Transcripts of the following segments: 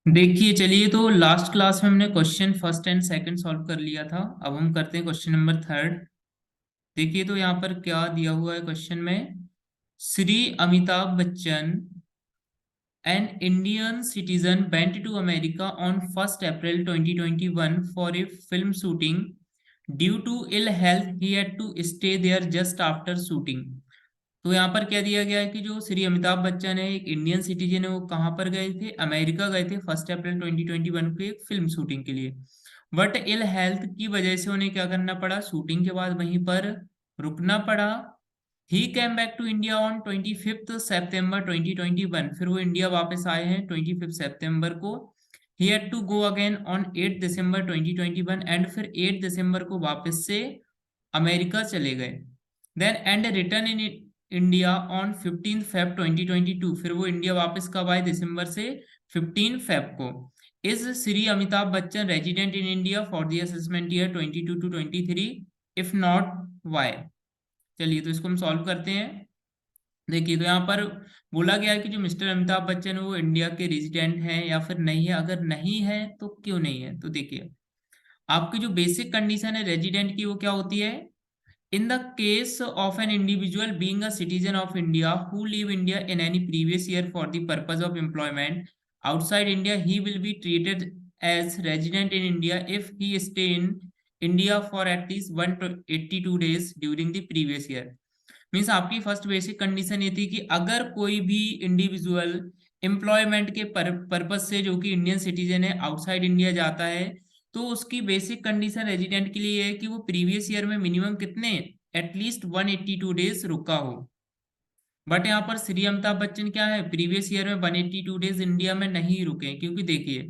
देखिए चलिए, तो लास्ट क्लास में हमने question first and second solve कर लिया था। अब हम करते हैं क्वेश्चन नंबर थर्ड। देखिए तो यहाँ पर क्या दिया हुआ है क्वेश्चन में। Shri Amitabh Bachchan N Indian citizen went to America on 1st April 2021 for a film shooting. Due to ill health, he had to stay there just after shooting. तो यहाँ पर क्या दिया गया है कि जो श्री अमिताभ बच्चन है, एक इंडियन सिटीजन है, वो कहाँ पर गए थे? अमेरिका गए थे 1 अप्रैल 2021 को एक फिल्म शूटिंग के लिए। बट इल हेल्थ की वजह से उन्हें क्या करना पड़ा? शूटिंग के बाद वहीं पर रुकना पड़ा। He came back to India on 25 September 2021। फिर वो इंडिया वापस आए हैं 25 सितंबर को। He had to go again on 8 December 2021 and फिर 8 दिसंबर को वापस से अमेरिका चले गए। Then and return in India on 15 Feb 2022। फिर वो इंडिया वापस कब आए? दिसंबर से 15 फेब को। Is Shri Amitabh Bachchan resident in India for the assessment year 22 to 23? If not, why? चलिए तो इसको हम सॉल्व करते हैं। देखिए तो यहाँ पर बोला गया है कि जो मिस्टर अमिताभ बच्चन है वो इंडिया के रेजिडेंट हैं या फिर नहीं है। अगर नहीं है तो क्यों नहीं है? तो देखिए, आपकी जो बेसिक कंडीशन है रेजिडेंट की वो क्या होती है? In the case of an individual being a citizen of India who leave India in any previous year for the purpose of employment outside India, he will be treated as resident in India if he stay in India for at least 182 days during the previous year. Means आपकी first basic condition ये थी कि अगर कोई भी individual employment के purpose से जो कि इंडियन सिटीजन है आउटसाइड इंडिया जाता है, तो उसकी बेसिक कंडीशन रेजिडेंट के लिए है कि वो प्रीवियस ईयर में मिनिमम कितने, एटलीस्ट 182 डेज रुका हो। बट यहाँ पर श्री अमिताभ बच्चन क्या है, प्रीवियस ईयर में 182 डेज इंडिया में नहीं रुके, क्योंकि देखिए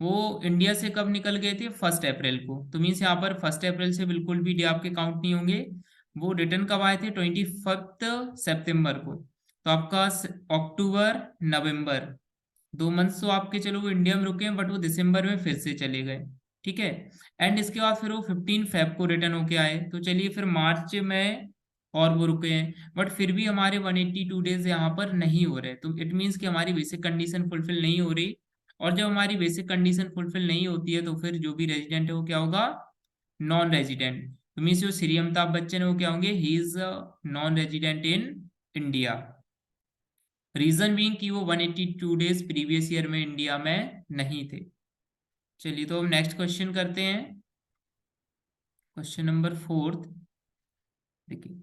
वो इंडिया से कब निकल गए थे? 1 अप्रैल को। तो मीन्स यहाँ पर 1 अप्रैल से बिल्कुल भी डे आपके काउंट नहीं होंगे। वो रिटर्न कब आए थे? 25 सितंबर को। तो आपका अक्टूबर नवंबर 2 मंथ्स तो आपके, चलो वो इंडिया में रुके हैं, बट वो दिसंबर में फिर से चले गए। ठीक है। एंड इसके बाद फिर वो 15 फेब को रिटर्न होके आए। तो चलिए फिर मार्च में और वो रुके हैं, बट फिर भी हमारे 182 डेज यहाँ पर नहीं हो रहे। तो इट मीन्स कि हमारी बेसिक कंडीशन फुलफिल नहीं हो रही। और जब हमारी बेसिक कंडीशन फुलफिल नहीं होती है तो फिर जो भी रेजिडेंट है वो क्या होगा? Non resident. तो मीन्स जो श्री अमिताभ बच्चन है वो क्या होंगे? He is non resident in India. Reason being कि वो 182 डेज प्रीवियस ईयर में इंडिया में नहीं थे। चलिए तो हम नेक्स्ट क्वेश्चन करते हैं, क्वेश्चन नंबर फोर्थ। देखिए,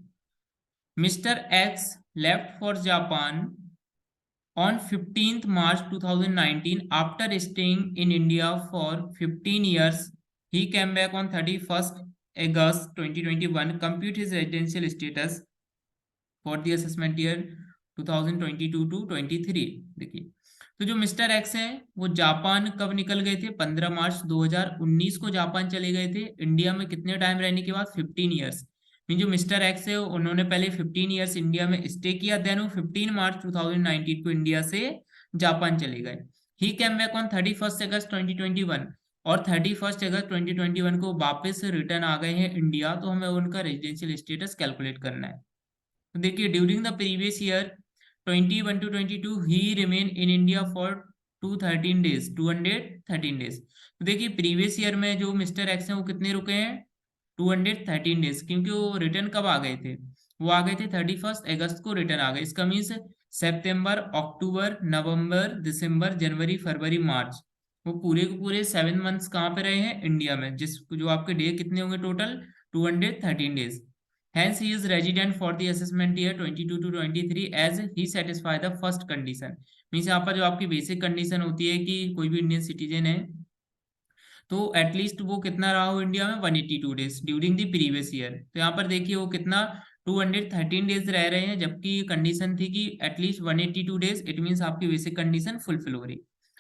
mister x left for Japan on 15th March 2019 after staying in India for 15 years. He came back on 31st August 2021. Compute his residential status for the assessment year 2022 to 23। देखिए, तो जो mister x हैं वो Japan कब निकल गए थे? 15 मार्च 2019 को जापान चले गए थे। इंडिया में कितने टाइम रहने के बाद? 15 ईयर्स। मीन जो मिस्टर एक्स है उन्होंने पहले 15 ईयर्स इंडिया में स्टे किया, देन वो 15 मार्च 2019 को इंडिया से जापान चले गए। ही केम बैक ऑन 31 अगस्त 2021। और 31 अगस्त 2021 को वापस रिटर्न आ गए हैं इंडिया। तो हमें उनका रेजिडेंशियल स्टेटस कैलकुलेट करना है। तो देखिए, during the previous year 21 to 22 he remain in India for 213 days. तो देखिए प्रीवियस ईयर में जो मिस्टर एक्स हैं वो कितने रुके हैं? 213 डेज। क्योंकि वो रिटर्न कब आ गए थे? वो आ गए थे 31 अगस्त को रिटर्न आ गए। इसका मीन्स सितंबर, अक्टूबर, नवंबर, दिसंबर, जनवरी, फरवरी, मार्च, वो पूरे के पूरे 7 मंथ्स कहाँ पे रहे हैं? इंडिया में। जिस जो आपके डे कितने होंगे total? 213 days. Hence, he is resident for the assessment year 22 to 23 as he satisfy the first condition. Means यहाँ पर जो आपकी बेसिक कंडीशन होती है कि कोई भी इंडियन सिटीजन है तो एटलीस्ट वो कितना रहा हो इंडिया में? 182 days during the previous year. तो यहाँ पर देखिए वो कितना 213 डेज रह रहे हैं, जबकि कंडीशन थी कि एटलीस्ट 182 डेज। इट मीन्स आपकी बेसिक कंडीशन फुलफिल हो रही।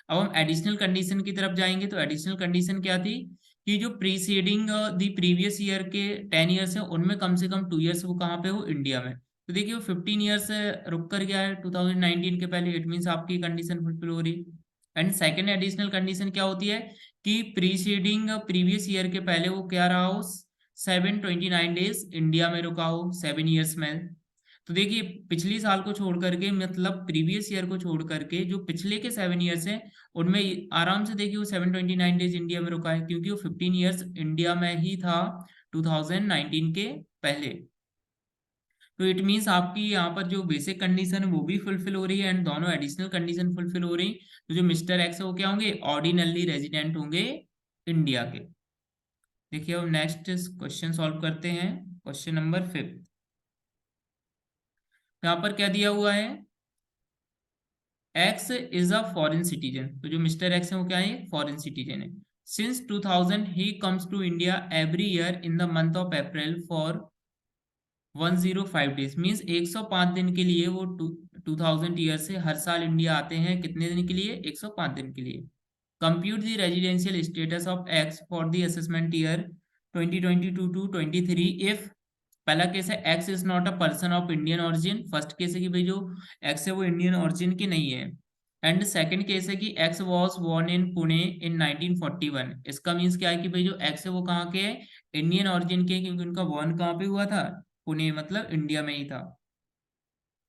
अब हम एडिशनल कंडीशन की तरफ जाएंगे। तो एडिशनल कंडीशन क्या थी कि जो प्रीसीडिंग द प्रीवियस ईयर के 10 ईयर्स है उनमें कम से कम 2 ईयर्स वो कहाँ पे हो? इंडिया में। तो देखिए वो 15 ईयर्स रुक कर गया है 2019 के पहले। इट मीन्स आपकी कंडीशन फुलफिल हो रही। एंड सेकेंड एडिशनल कंडीशन क्या होती है कि प्रीसीडिंग प्रीवियस ईयर के पहले वो क्या रहा हो? 729 डेज इंडिया में रुका हो 7 ईयर्स में। तो देखिए पिछली साल को छोड़ करके, मतलब प्रीवियस ईयर को छोड़ करके जो पिछले के 7 ईयर्स हैं उनमें आराम से देखिए वो 729 डेज इंडिया में रुका है, क्योंकि वो 15 ईयर्स इंडिया में ही था 2019 के पहले। तो इट मीन्स आपकी यहाँ पर जो बेसिक कंडीशन है वो भी फुलफिल हो रही है, एंड दोनों एडिशनल कंडीशन फुलफिल हो रही। तो जो मिस्टर एक्स है वो क्या होंगे, ऑर्डिनली रेजिडेंट होंगे इंडिया के। देखिए अब नेक्स्ट क्वेश्चन सॉल्व करते हैं, क्वेश्चन नंबर 5। यहाँ पर क्या दिया हुआ है, X is a foreign citizen. तो जो मिस्टर एक्स है वो क्या है, फॉरेन सिटीजन है। Since 2000 he comes to India every year in the month of April for 105 days, means 105 दिन के लिए वो 2000 ईयर से हर साल इंडिया आते हैं। कितने दिन के लिए, 105 दिन के लिए। Compute the residential status of X for the assessment year 2022 to 23 if. पहला केस है X is not a person of Indian origin. First case है कि भाई जो एक्स है वो इंडियन ओरिजिन की नहीं है। एंड सेकंड केस है कि X was born in Pune in 1941। इसका मीन्स क्या है कि भाई जो एक्स है वो कहाँ के है, इंडियन ओरिजिन के, क्योंकि उनका बॉर्न कहाँ पे हुआ था, पुणे, मतलब इंडिया में ही था।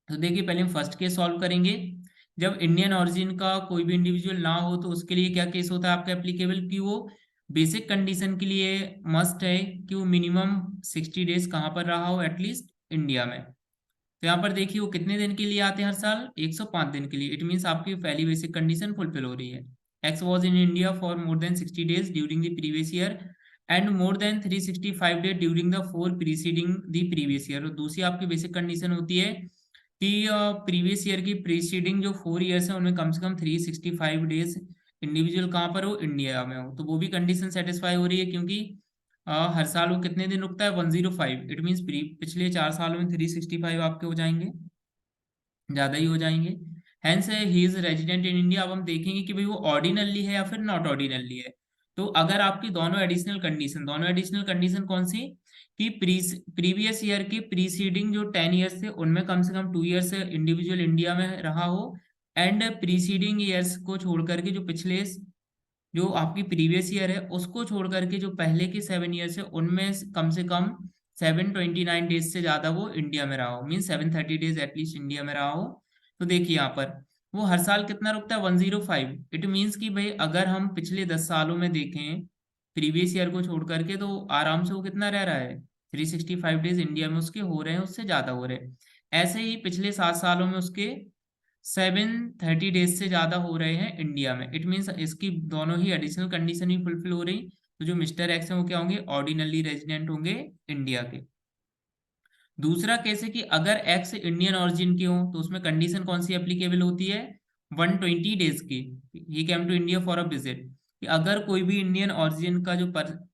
तो देखिए पहले हम फर्स्ट केस सॉल्व करेंगे। जब इंडियन ओरिजिन का कोई भी इंडिविजुअल ना हो तो उसके लिए क्या केस होता है आपका एप्लीकेबल, कि वो बेसिक कंडीशन के लिए मस्ट है कि वो मिनिमम 60 डेज कहाँ पर रहा हो, एटलीस्ट इंडिया में। तो यहाँ पर देखिए वो कितने दिन के लिए आते हैं हर साल, 105 दिन के लिए। इट मीन्स आपकी पहली बेसिक कंडीशन फुलफिल हो रही है। X was in India for more than 60 days during the previous year and more than 365 days during the 4 preceding the previous year. और दूसरी आपकी बेसिक कंडीशन होती है कि प्रीवियस ईयर की प्रीसीडिंग जो 4 ईयर्स है उनमें कम से कम 365 डेज इंडिविजुअल कहाँ पर हो, इंडिया में हो। तो वो भी कंडीशन सेटिस्फाई हो रही है, क्योंकि हर साल वो कितने दिन रुकता है, 105। इट मीन्स पिछले 4 सालों में 365 आपके हो जाएंगे, ज्यादा ही हो जाएंगे। Hence he is resident in India. अब हम देखेंगे कि भाई वो ऑर्डिनली है या फिर नॉट ऑर्डिनली है। तो अगर आपकी दोनों एडिशनल कंडीशन कौन सी, कि प्रीवियस ईयर की प्रीसीडिंग जो 10 ईयर्स थे उनमें कम से कम 2 ईयर्स इंडिविजुअल इंडिया में रहा हो, एंड प्रीसीडिंग ईयर्स को छोड़ करके जो पिछले, जो आपकी प्रीवियस ईयर है उसको छोड़ करके जो पहले के 7 ईयर्स है उनमें कम से कम 729 डेज से ज्यादा वो इंडिया में रहा हो, मीन 730 डेज एटलीस्ट इंडिया में रहा हो। तो देखिए यहाँ पर वो हर साल कितना रुकता है, 105। इट मीन्स कि भाई अगर हम पिछले 10 सालों में देखें प्रीवियस ईयर को छोड़ करके, तो आराम से वो कितना रह रहा है, 365 डेज इंडिया में उसके हो रहे हैं, उससे ज्यादा हो रहे हैं। ऐसे ही पिछले 7 सालों में उसके 730 डेज से ज्यादा हो रहे हैं इंडिया में। इट मीन्स इसकी दोनों ही एडिशनल कंडीशन ही फुलफिल हो रही। तो जो मिस्टर एक्स है वो क्या होंगे, ऑर्डिनली रेजिडेंट होंगे इंडिया के। दूसरा केस है कि अगर एक्स इंडियन ओरिजिन के हो तो उसमें कंडीशन कौन सी एप्लीकेबल होती है, 120 डेज की। He came to India for a visit, कि अगर कोई भी इंडियन ओरिजिन का जो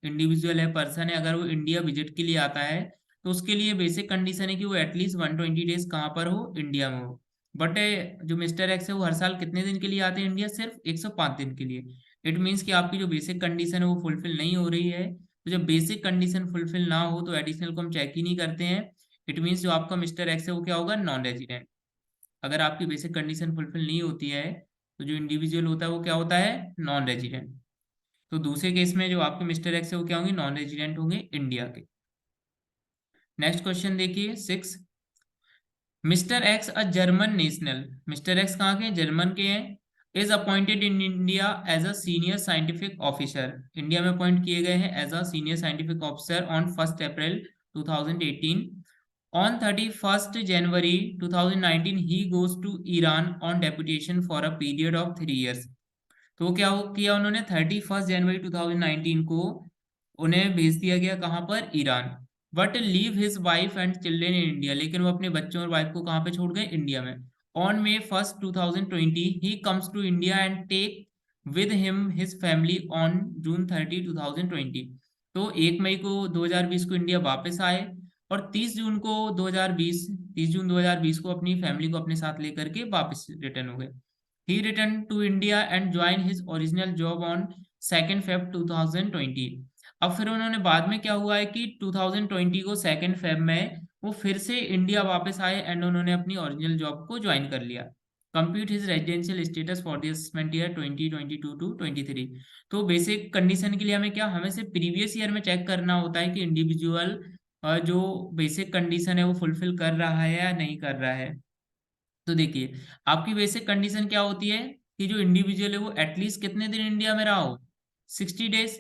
इंडिविजुअल है, पर्सन है, अगर वो इंडिया विजिट के लिए आता है तो उसके लिए बेसिक कंडीशन है कि वो एटलीस्ट 120 डेज कहाँ पर हो, इंडिया में हो। बट जो मिस्टर एक्स है वो हर साल कितने दिन के लिए आते हैं इंडिया, सिर्फ 105 दिन के लिए। इट मीन्स कि आपकी जो बेसिक कंडीशन है वो फुलफिल नहीं हो रही है। तो जब बेसिक कंडीशन फुलफिल ना हो तो एडिशनल को हम चेक ही नहीं करते हैं। इट मीन्स जो आपका मिस्टर एक्स है वो क्या होगा, नॉन रेजिडेंट। अगर आपकी बेसिक कंडीशन फुलफिल नहीं होती है तो जो इंडिविजुअल होता है वो क्या होता है, नॉन रेजिडेंट। तो दूसरे केस में जो आपके मिस्टर एक्स है वो क्या होंगे, नॉन रेजिडेंट होंगे इंडिया के। नेक्स्ट क्वेश्चन देखिए 6। Mister X a German national, mister X कहाँ के हैं, जर्मन के हैं। Is appointed in India as a senior scientific officer, India में अपॉइंट किए गए हैं as a senior scientific officer on 1 April 2018। On 31st January 2019, he goes to Iran on deputation for a period of 3 years। तो क्या किया उन्होंने, 31 जनवरी 2019 को उन्हें भेज दिया गया कहाँ पर, Iran. But leave his wife and children in India, लेकिन वो अपने बच्चों और वाइफ को कहाँ पे छोड़ गए, इंडिया में। On May 1 2020 he comes to India and take with him his family on June 30 2020। तो 1 मई को 2020 को इंडिया वापस आए, और 30 जून 2020 को अपनी फैमिली को अपने साथ लेकर के वापस रिटर्न हो गए। He returned to India and joined his original job on 2 Feb 2020। अब फिर उन्होंने बाद में क्या हुआ है कि 2020 को 2 Feb में वो फिर से इंडिया वापस आए एंड उन्होंने अपनी ओरिजिनल जॉब को ज्वाइन कर लिया। Compute his residential status for the assessment year 2022 to 23। तो बेसिक कंडीशन के लिए हमें क्या, हमें सिर्फ प्रीवियस ईयर में चेक करना होता है कि इंडिविजुअल जो बेसिक कंडीशन है वो फुलफिल कर रहा है या नहीं कर रहा है। तो देखिए, आपकी बेसिक कंडीशन क्या होती है कि जो इंडिविजुअल है वो एटलीस्ट कितने दिन इंडिया में रहा हो, 60 डेज।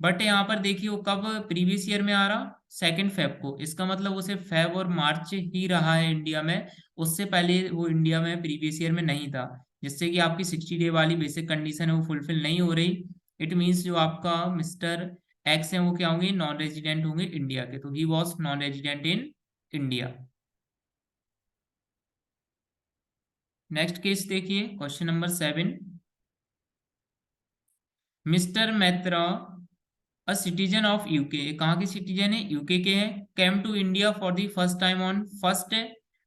बट यहाँ पर देखिए वो कब प्रीवियस ईयर में आ रहा, 2 फेब को। इसका मतलब उसे फेब और मार्च ही रहा है इंडिया में, उससे पहले वो इंडिया में प्रीवियस ईयर में नहीं था, जिससे कि आपकी 60 डे वाली बेसिक कंडीशन है वो फुलफिल नहीं हो रही। इट मीन्स जो आपका मिस्टर एक्स है वो क्या होंगे, नॉन रेजिडेंट होंगे इंडिया के, तो he was non resident in India. Next case देखिए, question number 7। Mr Maitra, a citizen of UK, कहाँ के सिटीजन है, यूके के हैं, came to India for the first time on 1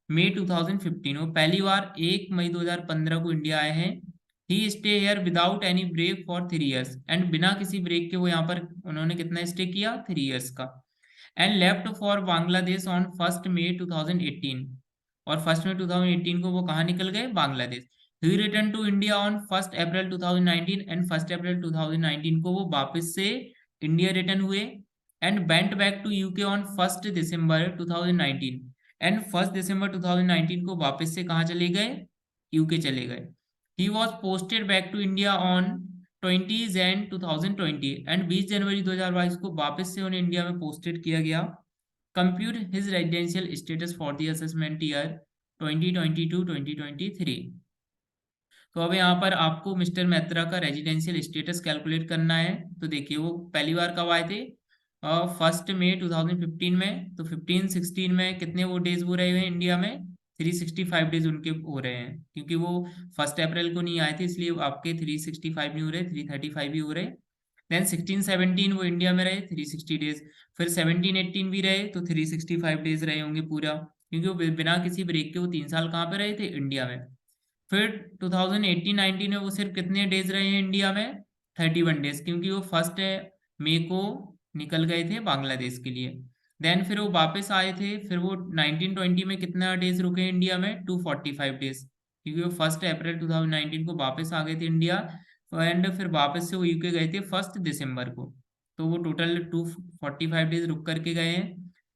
May 2015, वो पहली बार 1 मई 2015 को इंडिया आए हैं। He stay here without any break for 3 years, and बिना किसी ब्रेक के वो यहाँ पर उन्होंने कितना स्टे किया, 3 इयर्स का। And left for Bangladesh on 1 मई 2018, और 1 मई 2018 को वो कहाँ निकल गए, Bangladesh. He return to India on 1 April 2019, and 1 अप्रैल 2019 को वो वापस से इंडिया रिटर्न हुए। And went back to UK on 1 December 2019, and 1 दिसंबर 2019 को वापस से कहाँ चले गए, यूके चले गए। He was posted back to India on 20 Jan 2020, and 20 जनवरी 2022 को वापस से उन्हें इंडिया में पोस्टेड किया गया। Compute his residential status for the assessment year 2022-2023। तो अब यहाँ पर आपको मिस्टर मैत्रा का रेजिडेंशियल स्टेटस कैलकुलेट करना है। तो देखिए वो पहली बार कब आए थे, 1 मई 2015 में। तो 15-16 में कितने वो डेज वो रहे हुए हैं इंडिया में, 365 डेज उनके हो रहे हैं, क्योंकि वो 1 अप्रैल को नहीं आए थे, इसलिए आपके 365 नहीं हो रहे, 335 ही हो रहे। देन 16-17 वो इंडिया में रहे 360 डेज, फिर 17-18 भी रहे तो 365 डेज रहे होंगे पूरा, क्योंकि वो बिना किसी ब्रेक के वो 3 साल कहाँ पे रहे थे, इंडिया में। फिर 2018-19 में वो सिर्फ कितने डेज रहे हैं इंडिया में, 31 डेज, क्योंकि वो 1 मई को निकल गए थे बांग्लादेश के लिए। देन फिर वो वापस आए थे, फिर वो 1920 में कितना डेज रुके इंडिया में, 245 डेज, क्योंकि वो 1 अप्रैल 2019 को वापस आ गए थे इंडिया। एंड फिर वापस से वो यूके गए थे 1 दिसंबर को, तो वो टोटल 245 डेज रुक करके गए हैं।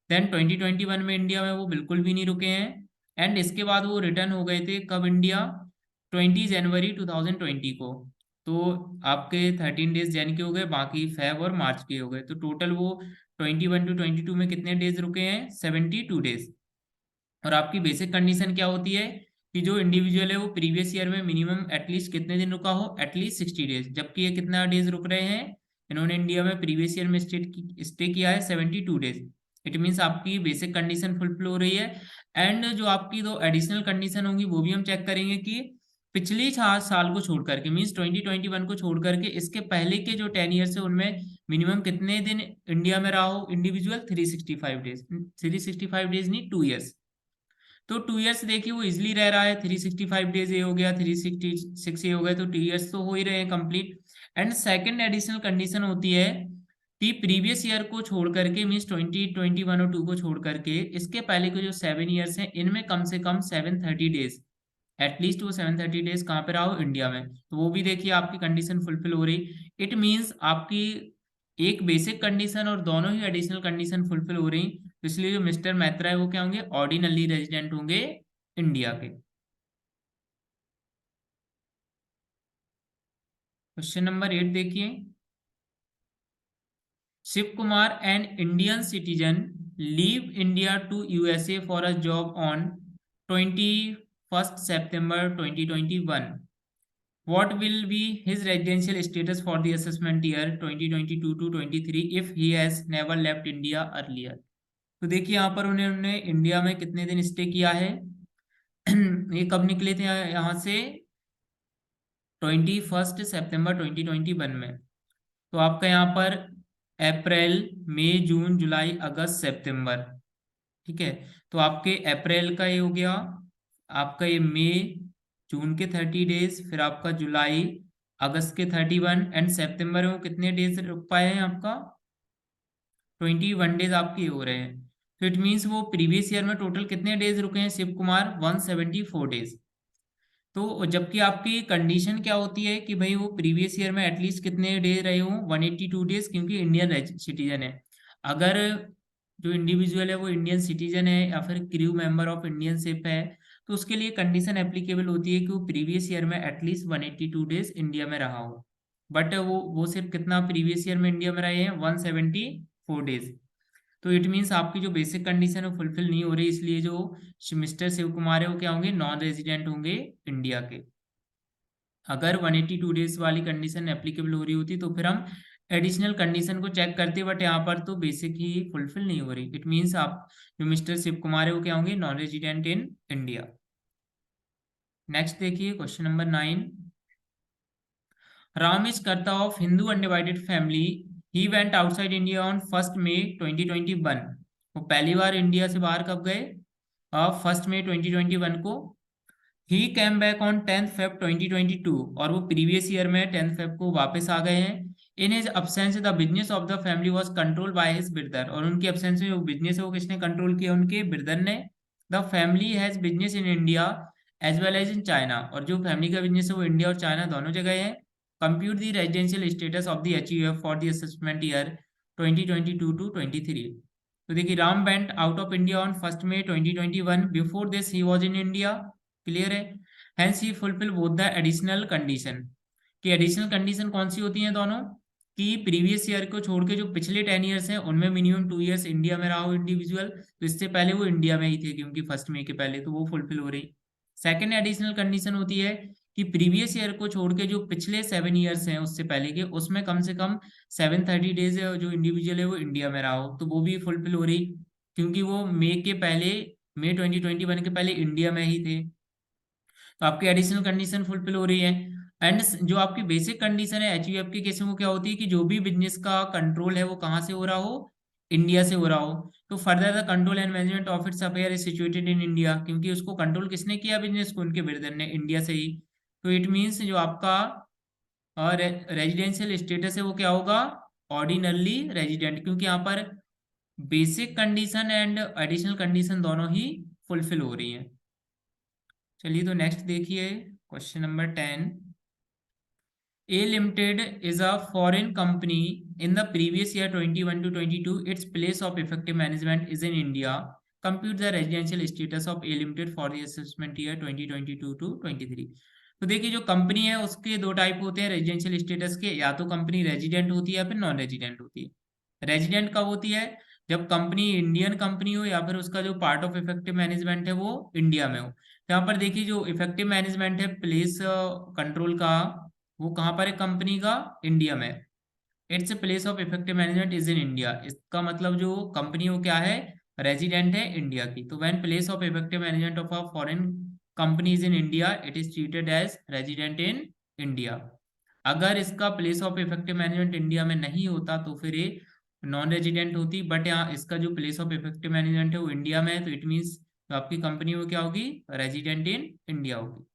देन 2021 में इंडिया में वो बिल्कुल भी नहीं रुके हैं। एंड इसके बाद वो रिटर्न हो गए थे कब इंडिया, 20 जनवरी 2020 को। तो आपके 13 डेज जैन के हो गए, बाकी फेब और मार्च के हो गए, तो टोटल वो 21 to 22 में कितने डेज रुके हैं, 72 डेज। और आपकी बेसिक कंडीशन क्या होती है कि जो इंडिविजुअल है वो प्रीवियस ईयर में मिनिमम एटलीस्ट कितने दिन रुका हो, एटलीस्ट 60 डेज, जबकि ये कितना डेज रुक रहे हैं, इन्होंने इंडिया में प्रीवियस ईयर में स्टे किया है 72 डेज। इट मीन्स आपकी बेसिक कंडीशन फुलफिल हो रही है। एंड जो आपकी दो एडिशनल कंडीशन होंगी वो भी हम चेक करेंगे कि पिछली 4 साल को छोड़ करके, मीन्स 2021 को छोड़ करके, इसके पहले के जो 10 ईयर्स है उनमें मिनिमम कितने दिन इंडिया में रहा हो इंडिविजुअल, 365 डेज, 365 डेज नहीं, 2 इयर्स। तो 2 इयर्स देखिए वो इजिली रह रहा है, 365 डेज ये हो गया, 366 ये हो गया, तो 2 इयर्स तो हो ही रहे हैं complete. And second additional condition होती है कि प्रीवियस ईयर को छोड़ करके, मीन्स 2021 और 2 को छोड़ करके, इसके पहले के जो 7 इयर्स हैं इनमें कम से कम 730 डेज, एटलीस्ट वो 730 डेज कहाँ पे रहा हो, इंडिया में। तो वो भी देखिए आपकी कंडीशन फुलफिल हो रही। इट मीन्स आपकी एक बेसिक कंडीशन और दोनों ही एडिशनल कंडीशन फुलफिल हो रही, तो इसलिए जो मिस्टर मैत्रा है वो क्या होंगे, ऑर्डिनली रेजिडेंट होंगे इंडिया के। क्वेश्चन नंबर 8 देखिए, Shiv Kumar an Indian citizen leave India to USA for a job on 21 September 2021, what will be his residential status for the assessment year 2022 to 23 if he has never left India earlier। तो देखिए यहाँ पर उन्होंने India में कितने दिन stay किया है ये कब निकले थे यहाँ से, 21 सितंबर 2021 में। तो आपका यहाँ पर अप्रैल, मई, जून, जुलाई, अगस्त, सितंबर, ठीक है। तो आपके अप्रैल का ये हो गया, आपका ये मई, जून के 30 डेज, फिर आपका जुलाई, अगस्त के 31, एंड सितंबर में वो कितने डेज रुक पाए हैं आपका, 21 डेज आपके हो रहे हैं। तो इट मीन्स वो प्रीवियस ईयर में टोटल कितने डेज रुके हैं शिव कुमार, 174 डेज। तो जबकि आपकी कंडीशन क्या होती है कि भाई वो प्रीवियस ईयर में एटलीस्ट कितने डे रहे हो, 182 डेज, क्योंकि इंडियन सिटीजन है। अगर जो इंडिविजुअल है वो इंडियन सिटीजन है या फिर crew member of Indian ship है, तो उसके लिए कंडीशन एप्लीकेबल होती है कि वो प्रीवियस ईयर में एटलीस्ट 182 डेज इंडिया में रहा हो। बट वो सिर्फ कितना प्रीवियस ईयर में इंडिया में रहे हैं, 174 डेज। तो इट मीन्स आपकी जो बेसिक कंडीशन है फुलफिल नहीं हो रही, इसलिए जो मिस्टर शिव कुमार है वो क्या होंगे, नॉन रेजिडेंट होंगे इंडिया के। अगर 182 डेज वाली कंडीशन एप्लीकेबल हो रही होती तो फिर हम एडिशनल कंडीशन को चेक करते, बट यहाँ पर तो बेसिक ही फुलफिल नहीं हो रही। इट मीन्स आप जो मिस्टर शिव कुमार है वो क्या होंगे, non resident in India. Next देखिए क्वेश्चन नंबर 9। राम इज कर्ता of Hindu undivided family. He went outside India on 1 मई 2021। वो पहली बार इंडिया से बाहर कब गए, 1 मई 2021 को। ही कैम बैक ऑन 10 Feb 2022, और वो प्रीवियस ईयर में 10 Feb को वापस आ गए हैं। In his absence the business of the family was control by his brother, और उनकी अब्सेंस में जो बिजनेस है वो किसने कंट्रोल किया, उनके ब्रदर ने। The family has business in India as well as in China, और जो फैमिली का बिजनेस है वो इंडिया और चाइना दोनों जगह है। Compute the residential status of the HUF for the assessment year 2022 to 23। तो देखिए Ram went out of India on 1 May 2021। Before this he was in India. Clear है। Hence he fulfil both the additional condition. कि additional condition कौन सी होती हैं दोनों, कि प्रीवियस ईयर को छोड़ के जो पिछले 10 ईयर्स हैं उनमें मिनिमम 2 ईयर्स इंडिया में रहा हो इंडिविजुअल, तो इससे पहले वो इंडिया में ही थे क्योंकि 1 मई के पहले, तो वो फुलफिल हो रही। सेकेंड एडिशनल कंडीशन होती है कि प्रीवियस ईयर को छोड़ के जो पिछले 7 ईयर्स हैं उससे पहले के, उसमें कम से कम 730 डेज जो इंडिविजुअल है वो इंडिया में रहा हो, तो वो भी फुलफिल हो रही क्योंकि वो मई 2021 के पहले इंडिया में ही थे। तो आपकी एडिशनल कंडीशन फुलफिल हो रही है। एंड जो आपकी बेसिक कंडीशन है एचयूएफ के केस में वो क्या होती है कि जो भी बिजनेस का कंट्रोल है वो कहाँ से हो रहा हो, इंडिया से हो रहा हो। तो further the control and management of its affair is situated in India, क्योंकि उसको कंट्रोल किसने किया बिजनेस को, उनके ब्रदर ने, इंडिया से ही। तो इट मीन्स जो आपका रेजिडेंशियल स्टेटस है वो क्या होगा, ऑर्डिनरली रेजिडेंट, क्योंकि यहाँ पर basic condition and additional condition दोनों ही फुलफिल हो रही हैं। चलिए तो नेक्स्ट देखिए question number 10। A Limited is a foreign company. In the previous year 21 to 22, its place of effective management is in India. Compute the residential status of A Limited for the assessment year 2022 to 23। तो देखिए जो company है उसके दो type होते हैं residential status के, या तो कंपनी रेजिडेंट होती है या फिर नॉन रेजिडेंट होती है। रेजिडेंट कब होती है, जब कंपनी इंडियन कंपनी हो या फिर उसका जो पार्ट ऑफ इफेक्टिव मैनेजमेंट है वो इंडिया में हो। यहाँ पर देखिए जो इफेक्टिव मैनेजमेंट है प्लेस कंट्रोल का, वो कहाँ पर है कंपनी का, इंडिया में। Its place of effective management is in India, इसका मतलब जो कंपनी वो क्या है, रेजिडेंट है इंडिया की। तो when place of effective management of a foreign company is in India it is treated as resident in India. अगर इसका place of effective management India में नहीं होता तो फिर ये नॉन रेजिडेंट होती, बट यहाँ इसका जो प्लेस ऑफ इफेक्टिव मैनेजमेंट है वो इंडिया में है, तो इट मीन्स आपकी कंपनी वो क्या होगी, रेजिडेंट इन इंडिया होगी।